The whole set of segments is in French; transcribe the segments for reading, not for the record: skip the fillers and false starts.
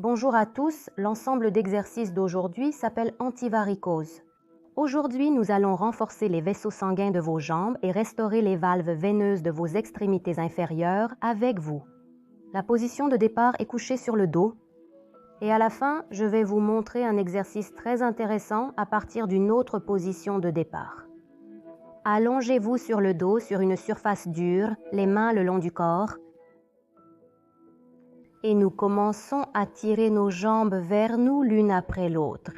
Bonjour à tous, l'ensemble d'exercices d'aujourd'hui s'appelle antivaricose. Aujourd'hui, nous allons renforcer les vaisseaux sanguins de vos jambes et restaurer les valves veineuses de vos extrémités inférieures avec vous. La position de départ est couchée sur le dos. Et à la fin, je vais vous montrer un exercice très intéressant à partir d'une autre position de départ. Allongez-vous sur le dos sur une surface dure, les mains le long du corps. Et nous commençons à tirer nos jambes vers nous l'une après l'autre.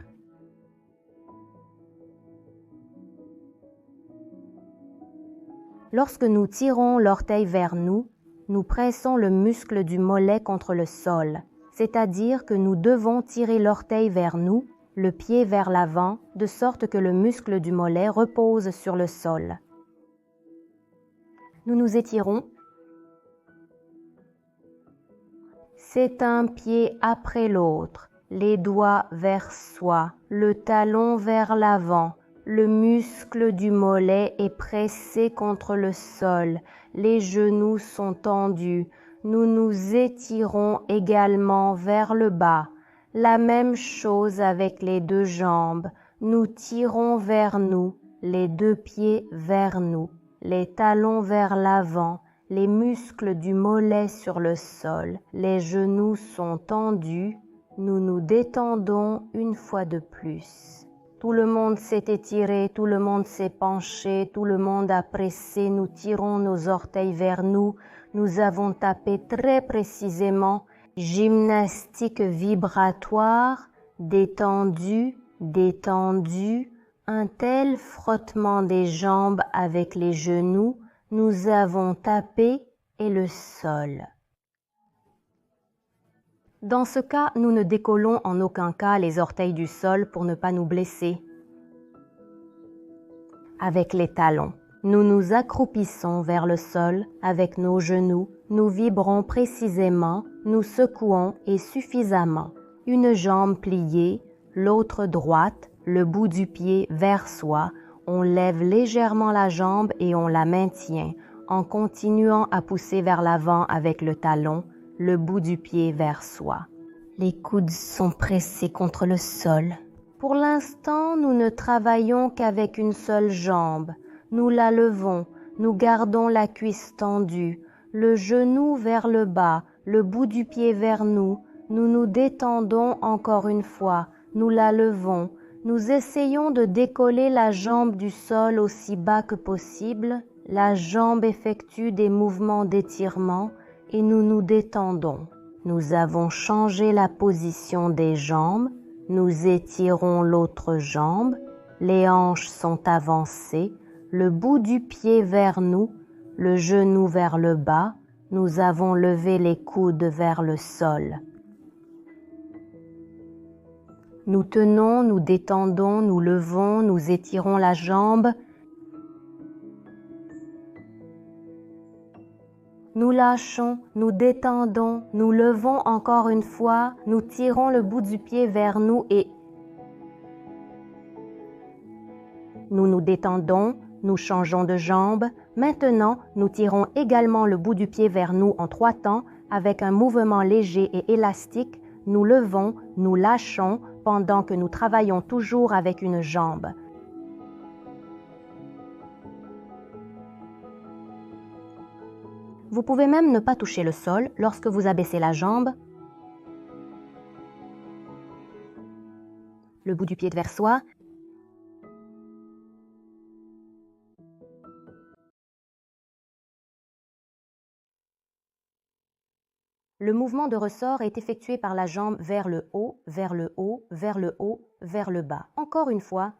Lorsque nous tirons l'orteil vers nous, nous pressons le muscle du mollet contre le sol, c'est-à-dire que nous devons tirer l'orteil vers nous, le pied vers l'avant, de sorte que le muscle du mollet repose sur le sol. Nous nous étirons. C'est un pied après l'autre, les doigts vers soi, le talon vers l'avant. Le muscle du mollet est pressé contre le sol, les genoux sont tendus. Nous nous étirons également vers le bas. La même chose avec les deux jambes. Nous tirons vers nous, les deux pieds vers nous, les talons vers l'avant, les muscles du mollet sur le sol. Les genoux sont tendus. Nous nous détendons une fois de plus. Tout le monde s'est étiré, tout le monde s'est penché, tout le monde a pressé. Nous tirons nos orteils vers nous. Nous avons tapé très précisément. Gymnastique vibratoire, détendu, détendu. Un tel frottement des jambes avec les genoux. Nous avons tapé et le sol. Dans ce cas, nous ne décollons en aucun cas les orteils du sol pour ne pas nous blesser. Avec les talons, nous nous accroupissons vers le sol avec nos genoux, nous vibrons précisément, nous secouons et suffisamment. Une jambe pliée, l'autre droite, le bout du pied vers soi. On lève légèrement la jambe et on la maintient en continuant à pousser vers l'avant avec le talon, le bout du pied vers soi. Les coudes sont pressés contre le sol. Pour l'instant, nous ne travaillons qu'avec une seule jambe. Nous la levons, nous gardons la cuisse tendue, le genou vers le bas, le bout du pied vers nous. Nous nous détendons encore une fois, nous la levons. Nous essayons de décoller la jambe du sol aussi bas que possible. La jambe effectue des mouvements d'étirement et nous nous détendons. Nous avons changé la position des jambes. Nous étirons l'autre jambe. Les hanches sont avancées. Le bout du pied vers nous, le genou vers le bas. Nous avons levé les coudes vers le sol. Nous tenons, nous détendons, nous levons, nous étirons la jambe. Nous lâchons, nous détendons, nous levons encore une fois, nous tirons le bout du pied vers nous et nous nous détendons, nous changeons de jambe. Maintenant, nous tirons également le bout du pied vers nous en 3 temps avec un mouvement léger et élastique. Nous levons, nous lâchons pendant que nous travaillons toujours avec une jambe. Vous pouvez même ne pas toucher le sol lorsque vous abaissez la jambe. Le bout du pied vers soi. Le mouvement de ressort est effectué par la jambe vers le haut, vers le haut, vers le haut, vers le bas. Encore une fois.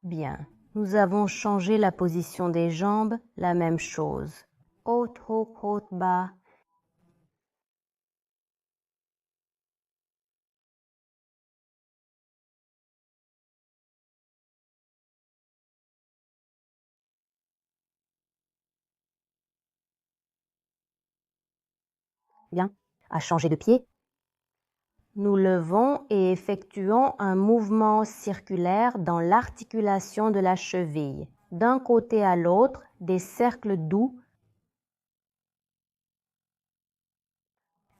Bien. Nous avons changé la position des jambes, la même chose. Haut, haut, haut, bas. Bien. À changer de pied. Nous levons et effectuons un mouvement circulaire dans l'articulation de la cheville. D'un côté à l'autre, des cercles doux.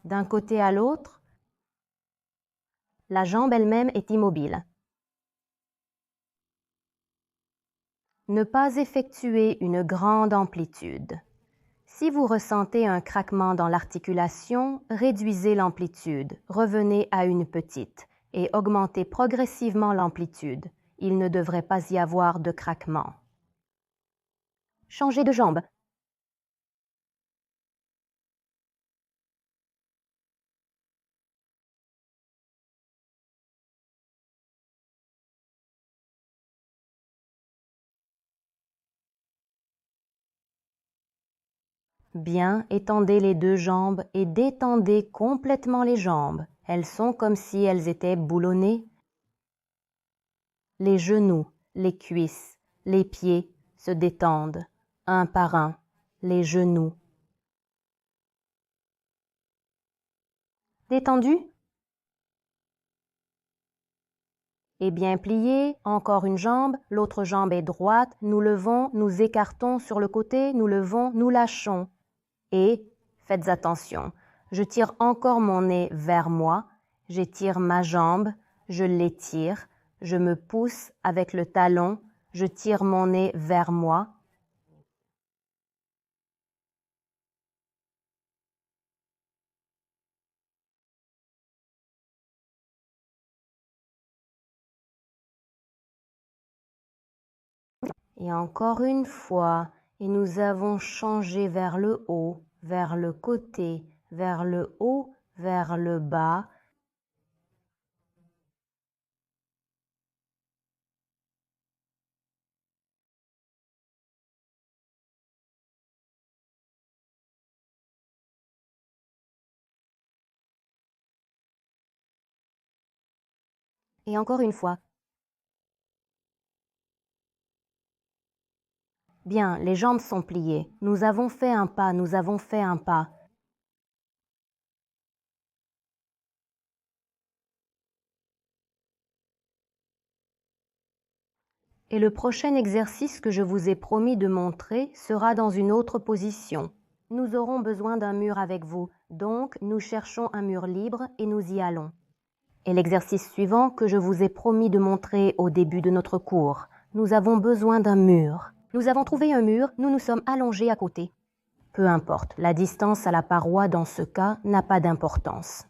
d'un côté à l'autre. La jambe elle-même est immobile. Ne pas effectuer une grande amplitude. Si vous ressentez un craquement dans l'articulation, réduisez l'amplitude, revenez à une petite et augmentez progressivement l'amplitude. Il ne devrait pas y avoir de craquement. Changez de jambe. Bien, étendez les deux jambes et détendez complètement les jambes. Elles sont comme si elles étaient boulonnées. Les genoux, les cuisses, les pieds se détendent, un par un, les genoux. Détendu? Et bien plié, encore une jambe, l'autre jambe est droite, nous levons, nous écartons sur le côté, nous levons, nous lâchons. Et, faites attention, je tire encore mon nez vers moi, j'étire ma jambe, je l'étire, je me pousse avec le talon, je tire mon nez vers moi. Et encore une fois, et nous avons changé vers le haut, vers le côté, vers le haut, vers le bas. Et encore une fois. Bien, les jambes sont pliées. Nous avons fait un pas, nous avons fait un pas. Et le prochain exercice que je vous ai promis de montrer sera dans une autre position. Nous aurons besoin d'un mur avec vous, donc nous cherchons un mur libre et nous y allons. Et l'exercice suivant que je vous ai promis de montrer au début de notre cours, nous avons besoin d'un mur. Nous avons trouvé un mur, nous nous sommes allongés à côté. Peu importe, la distance à la paroi dans ce cas n'a pas d'importance.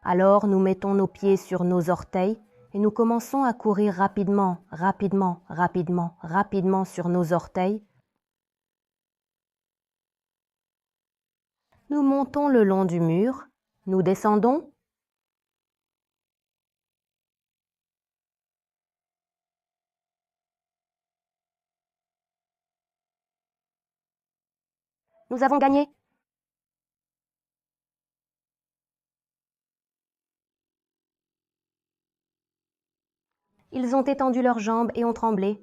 Alors nous mettons nos pieds sur nos orteils et nous commençons à courir rapidement, rapidement, rapidement, rapidement sur nos orteils. Nous montons le long du mur, nous descendons. Nous avons gagné. Ils ont étendu leurs jambes et ont tremblé.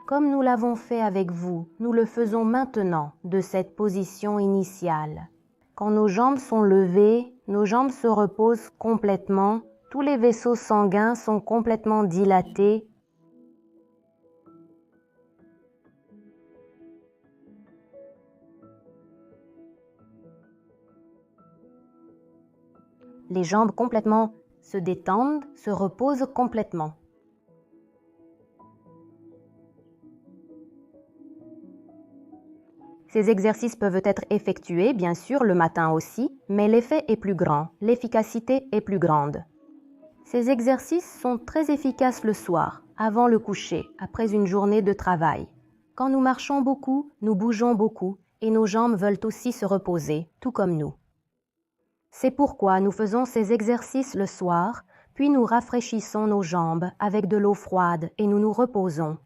Comme nous l'avons fait avec vous, nous le faisons maintenant de cette position initiale. Quand nos jambes sont levées, nos jambes se reposent complètement, tous les vaisseaux sanguins sont complètement dilatés. Les jambes complètement se détendent, se reposent complètement. Ces exercices peuvent être effectués, bien sûr, le matin aussi, mais l'effet est plus grand, l'efficacité est plus grande. Ces exercices sont très efficaces le soir, avant le coucher, après une journée de travail. Quand nous marchons beaucoup, nous bougeons beaucoup, et nos jambes veulent aussi se reposer, tout comme nous. C'est pourquoi nous faisons ces exercices le soir, puis nous rafraîchissons nos jambes avec de l'eau froide et nous nous reposons.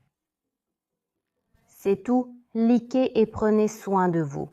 C'est tout, liquez et prenez soin de vous.